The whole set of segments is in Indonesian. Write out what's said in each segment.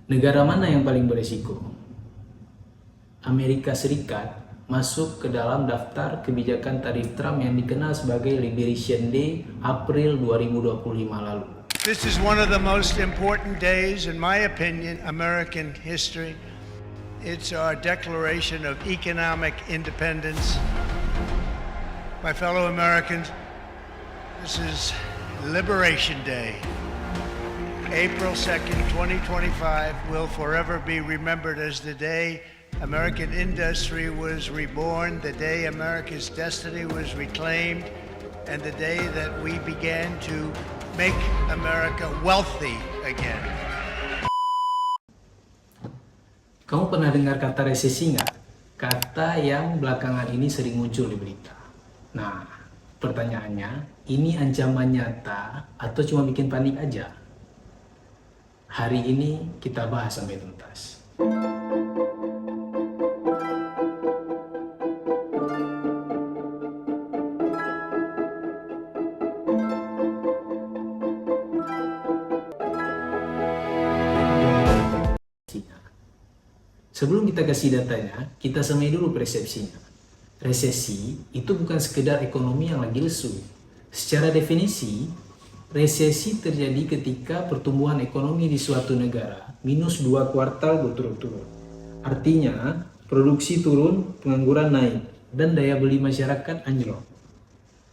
Negara mana yang paling beresiko? Amerika Serikat masuk ke dalam daftar kebijakan tarif Trump yang dikenal sebagai Liberation Day April 2025 lalu. This is one of the most important days, in my opinion, American history. It's our declaration of economic independence. My fellow Americans, this is Liberation Day. April 2nd, 2025 will forever be remembered as the day American industry was reborn, the day America's destiny was reclaimed, and the day that we began to make America wealthy again. Kamu pernah dengar kata resesi nggak? Kata yang belakangan ini sering muncul di berita. Nah, pertanyaannya, ini ancaman nyata atau cuma bikin panik aja? Hari ini kita bahas sampai tuntas. Sebelum kita kasih datanya, kita semai dulu persepsinya. Resesi itu bukan sekedar ekonomi yang lagi lesu. Secara definisi, resesi terjadi ketika pertumbuhan ekonomi di suatu negara minus 2 kuartal berturut-turut. Artinya, produksi turun, pengangguran naik, dan daya beli masyarakat anjlok.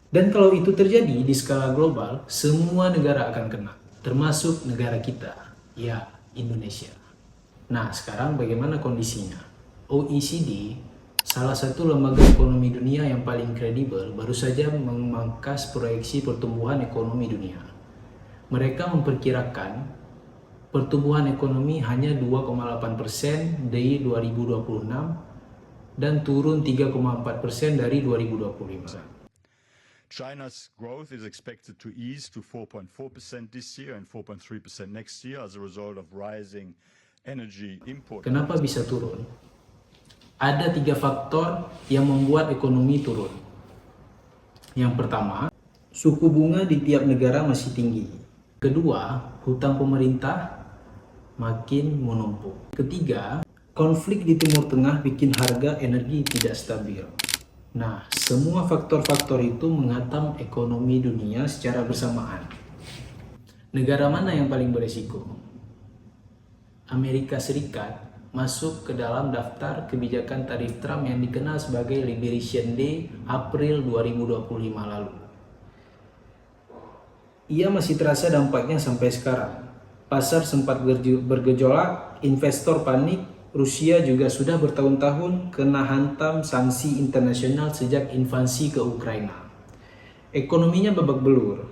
Dan kalau itu terjadi di skala global, semua negara akan kena, termasuk negara kita, ya Indonesia. Nah, sekarang bagaimana kondisinya? OECD, salah satu lembaga ekonomi dunia yang paling kredibel, baru saja memangkas proyeksi pertumbuhan ekonomi dunia. Mereka memperkirakan pertumbuhan ekonomi hanya 2,8% dari 2026 dan turun 3,4% dari 2025. China's growth is expected to ease to 4.4% this year and 4.3% next year as a result of rising energy import. Kenapa bisa turun? Ada 3 faktor yang membuat ekonomi turun. Yang pertama, suku bunga di tiap negara masih tinggi. Kedua, hutang pemerintah makin menumpuk. Ketiga, konflik di Timur Tengah bikin harga energi tidak stabil. Nah, semua faktor-faktor itu menghantam ekonomi dunia secara bersamaan. Negara mana yang paling beresiko? Amerika Serikat masuk ke dalam daftar kebijakan tarif Trump yang dikenal sebagai Liberation Day April 2025 lalu. Ia masih terasa dampaknya sampai sekarang. Pasar sempat bergejolak, investor panik, Rusia juga sudah bertahun-tahun kena hantam sanksi internasional sejak invasi ke Ukraina. Ekonominya babak belur.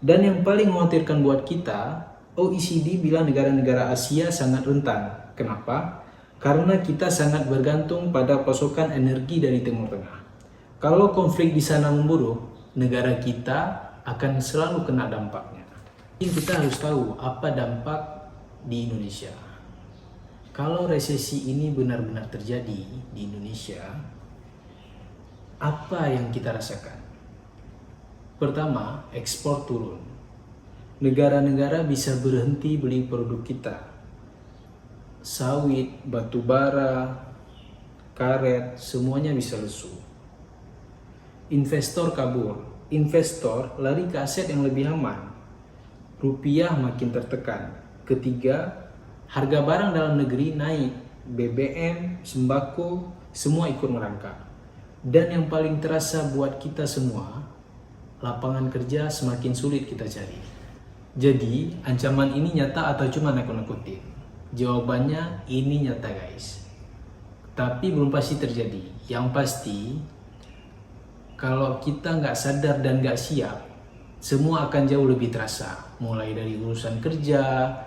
Dan yang paling mengkhawatirkan buat kita, OECD bilang negara-negara Asia sangat rentan. Kenapa? Karena kita sangat bergantung pada pasokan energi dari Timur Tengah. Kalau konflik di sana memburuk, negara kita akan selalu kena dampaknya. Kita harus tahu apa dampak di Indonesia. Kalau resesi ini benar-benar terjadi di Indonesia, apa yang kita rasakan? Pertama, ekspor turun. Negara-negara bisa berhenti beli produk kita. Sawit, batu bara, karet, semuanya bisa lesu. Investor kabur. Investor lari ke aset yang lebih aman. Rupiah makin tertekan. Ketiga, harga barang dalam negeri naik. BBM, sembako, semua ikut merangkak. Dan yang paling terasa buat kita semua, lapangan kerja semakin sulit kita cari. Jadi, ancaman ini nyata atau cuma nakut-nakutin? Jawabannya ini nyata guys. Tapi belum pasti terjadi. Yang pasti, kalau kita nggak sadar dan nggak siap, semua akan jauh lebih terasa. Mulai dari urusan kerja,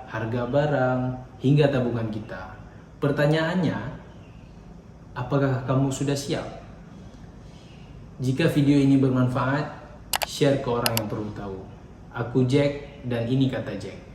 harga barang, hingga tabungan kita. Pertanyaannya, apakah kamu sudah siap? Jika video ini bermanfaat, share ke orang yang perlu tahu. Aku Jack, dan ini kata Jack.